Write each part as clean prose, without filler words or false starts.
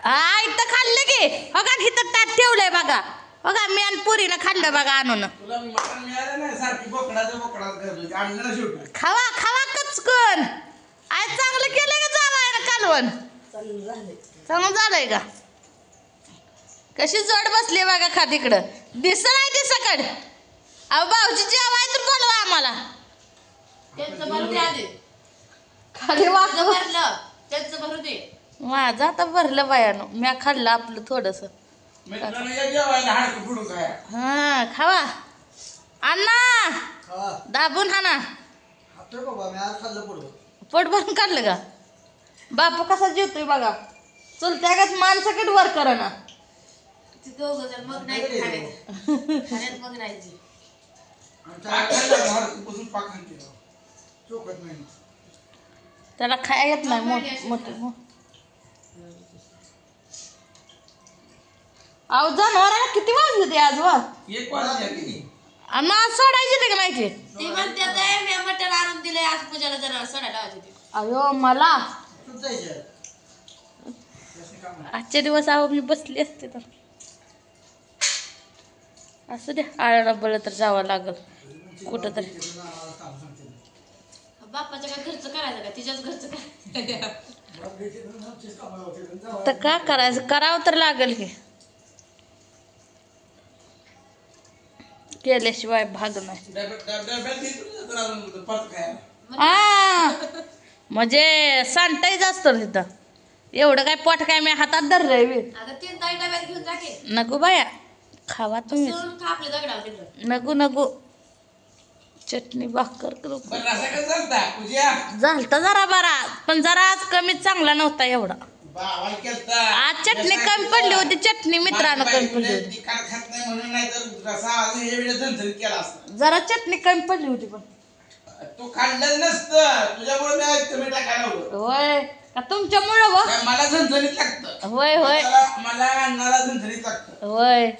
हा इथं खाल्लं की बघा इथं ताट ठेवलंय बघा बघा मी आणि पुरीनं खाल्लं बघा आणून खावा खावा कचकन आज चांगलं केलंय का जावाय ना कालवण चांगलं झालंय का कशी जोड बसली बघा खा तिकडं दिसत नाही दिसकड अहो भाऊजी जेवाय तर बोलवा आम्हाला खाली माझं आता भरलं बायानं मी खाल्लं आपलं थोडस हा खावा अण्णा दाबून हा ना पोट भरून काढलं का बापू कसा जेवतोय बघा चलत्या का माणसाकडे वर करा ना त्याला खाय येत नाही मोठे अहो जनावराला किती वाजले ते आज व सोडायची नाही का माहिती अयो मला आजचे दिवस अहो मी बसली असते तर असं द्या आळ्याला बळ तर जावं लागल कुठं तरी बाप्पाच्या काय घरचं करायचं का तिच्याच घरचं तर का करायचं करावं तर लागल की केल्याशिवाय भाग नाही हा म्हणजे सांडतायच असतं तिथं एवढं काय पोट काय मी हातात धरलंय नको बाया खावा तुम्ही नको नको चटणी भाकर करू झालता जरा बरा पण जरा आज कमीच चांगला नव्हता एवढा आज चटणी कमी पडली होती चटणी मित्रांनो कमी पडली होती जरा चटणी कमी पडली होती पण तू खाल्लं नसतं तुझ्यामुळे होय का तुमच्यामुळं व मला झणझणीत लागतं होय होय मला अन्नाला झणझणीत लागतं होय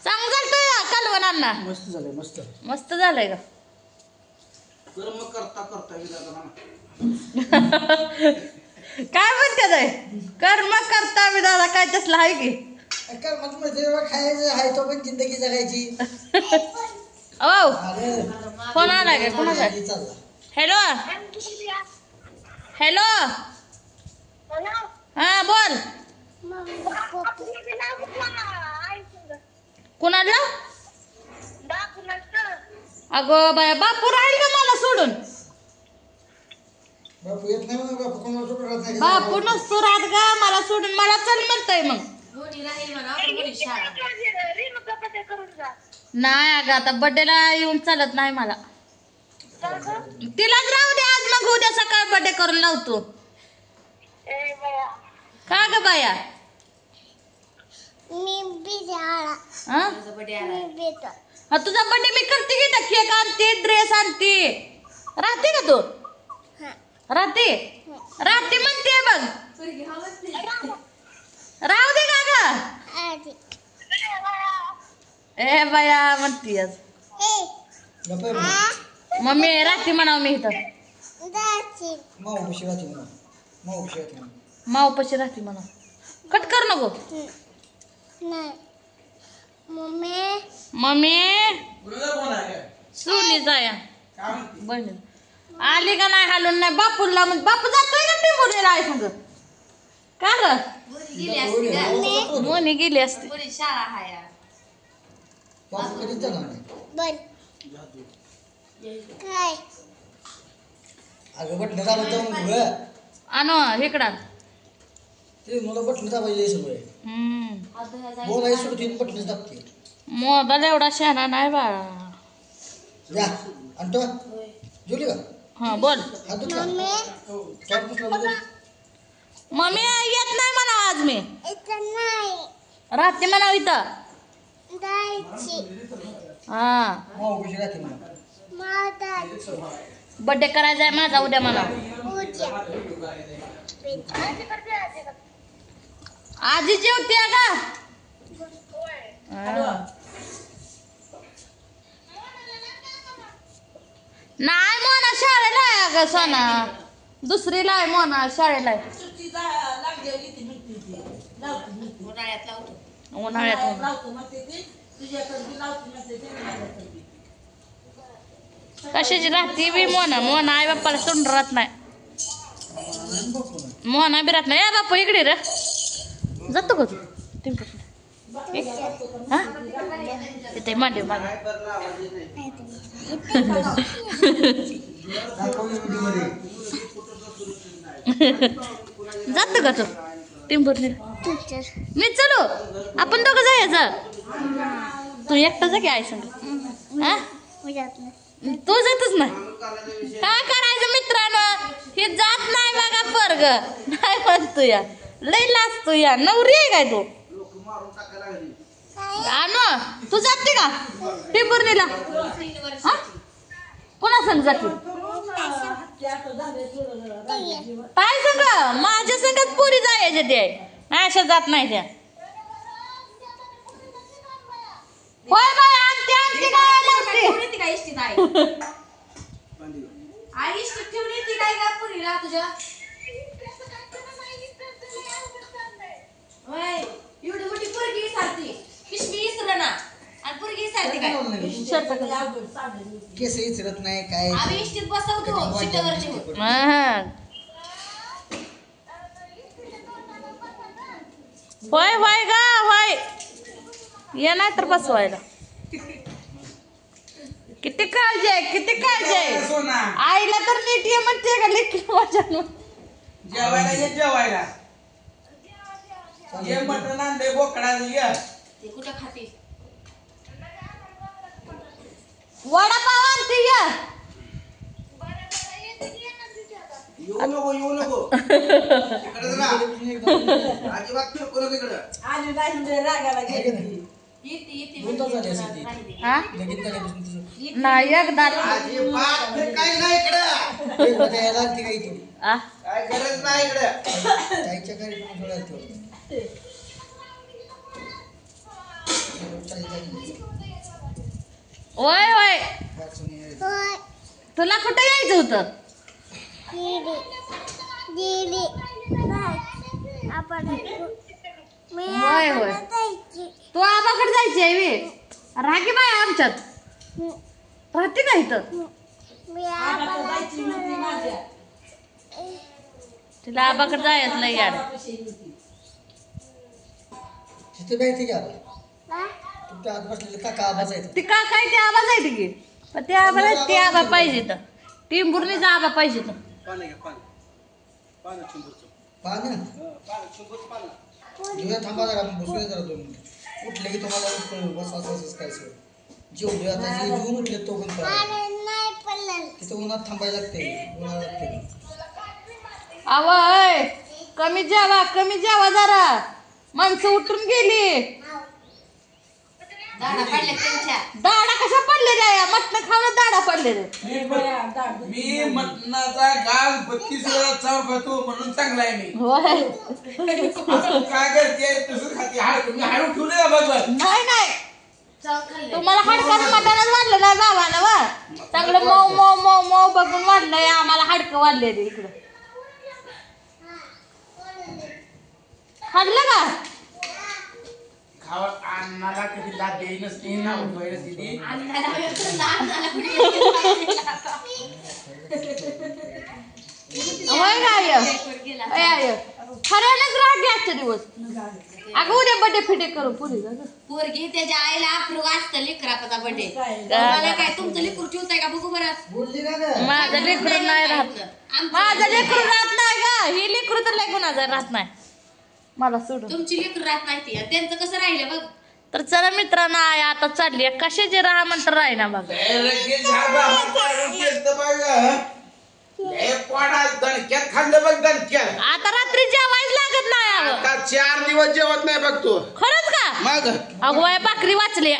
चांगलं झालतंय कालवण अण्णा मस्त झालंय मस्त मस्त झालंय का कर्म करता करता विधाता काय म्हणते ताई कर्म करता विधाता काय तसलं आहे की कर्मात म्हणजे खायचं आहे तो पण जिंदगी जगायची ओ फोन आला का कोणाचा हॅलो हॅलो हा बोल कोणाला अगं बाया बापू राहील का मला सोडून बापू नसतो राहत का मला सोडून मला चल म्हणतोय मग नाही अगं आता बर्थडेला येऊन चालत नाही मला तिलाच राहू दे आज मग उद्या सकाळ बर्थडे करून लावतो का ग बाया तुझा बर्थडे मी करते की केक आणते ड्रेस आणते राहते का तू राहते राहते म्हणते बघ राहू दे का ग ए बाया म्हणती मम्मी राहते म्हणावं मी इथं मावपाशी राहते म्हणा कट कर नको मम्मी सुनी जाया बहिणी आली का नाही हालून नाही बापूला म्हणजे बापू जातोय का टिंबुर्णीला आहे संग का ग मोनी गेली असते आणो इकडं मोबाईल एवढा शहाणा नाही बाळा हा बोल मम्मी येत नाही म्हणा आज मी राहते म्हणा इथं हा बर्थडे करायचा आहे माझा उद्या म्हणा आजी जेवते का नाही म्हणा शाळेला आहे अगं सोना दुसरीला आहे मोना शाळेला आहे. उन्हाळ्यात कशाची राहते बी मोना. मोना आई बाप्पाला सोडून राहत नाही. मोना बी राहत नाही. या बाप्पा इकडे रे जातो का तू हा तिथे मांडे माझा जातो का तू टिंबूरने मी चलो आपण दोघं जायचं. तू एकटा जा की आई सांग हा तू जातच नाही. काय करायचं मित्रांनो हे जात नाही बघा पोरग नाही म्हणतो या लई लाजतो या. नवरी आहे काय तू आनो तू जाते का टिंबुर्णीला कोणा संग जाते काय संग माझ्या संगच पुरी जायचे ते अशा जात नाही त्या. होय बाय आणते आणते काय लावते काय इष्टीत आहे आई इष्टीत ठेवली ती काय का पुरीला तुझ्या होय एवढी मोठी पोरगी विसरती पिशवी विसर ना आणि पोरगी विसरती काय केस विचारत नाही काय आम्ही इष्टीत बसवतो सीटावरची होय होय गा होय या नाही तर बसवायला. किती काळजी आहे किती काळजी आहे आईला तर नीट ये म्हणते का लेकी माझ्या जेवायला ये जेवायला ये मटण आणले बोकडा ये ते कुठं खाते वडापाव आणते या. येऊ नको तिकडे जा अजिबात फिरकू नको इकडे आणि नाही रागाला हा नाही एकदा अजिबात फिरकायचं नाही इकडे आ काय गरज नाही इकडे ताईच्या घरी पण होय होय तुला कुठं यायचं होतं होय होय तू आबाकडे जायची आहे वे रागी बाय आमच्यात राहते का इथं तिला आबाकडे जायचं नाही यार तिथे माहिती का तुमच्या आत बसलेले काका आवाज आहेत ती का काय ते आबा जायचे की पण ते आबाला ते आबा पाहिजे तर टिंबुर्णीचा आबा पाहिजे तर पाणी घ्या पाणी पाणी चुंबूचं पाहा ना पाणी चुंबूचं पाणी घेऊया थांबा जरा बसूया जरा 2 मिनिट उठले की तुम्हाला बस असं काय सर जेवढे आता जे जेवून उठले तो पण तिथं उन्हात थांबायला लागते उन्हाळा लागते आवय कमी जेवा जरा माणसं उठून गेली. दाढा पडल्या त्यांच्या दाडा कशा पडले रे मटण खाऊन दाडा पडले रे. मी मटणाचा गाल 32 वेळा चाव खातो म्हणून चांगला आहे मी होय असं काय करते तसंच खाते तुम्ही हाडू ठेवले का बघ नाही नाही चव खाल्ले तुम्हाला हाडकानं मटणच वाढलं ना बाबानं वा चांगलं मऊ मऊ मऊ मऊ बघून वाढलंय आम्हाला हाडकं वाढले रे इकडं खाल्लं का खावा अन्नाला कधी लाद द्यायची नसते ना उठवायला नसते अन्नाला वेगळं लहान झाला कुठे होय गाय अय खऱ्यानंच राग घ्यायचा दिवस अगं उद्या बड्डे फिडे करू पुरी पोरगी त्याच्या आईला अप्रूव असतं लेकराचा बर्थडे मला काय तुमचं लेकरू ठेवताय का बघू बरं बोलली ना ग माझं लेकरू नाही राहत माझं लेकरू राहत नाही का ही लेकरू तर लय गुन्हा राहत नाही मला सोडून तुमची लेकरू राहत नाही ती त्यांचं कसं राहिलं बघ. तर चला मित्रांनो आई आता चालली कशाची राहा म्हणतं राही ना बघा खाल्लं बघ दणक्यात आता रात्री जेवायच लागत नाही अगं आता 4 दिवस जेवत नाही बघ तू खरंच का मग अगो बाय भाकरी वाचली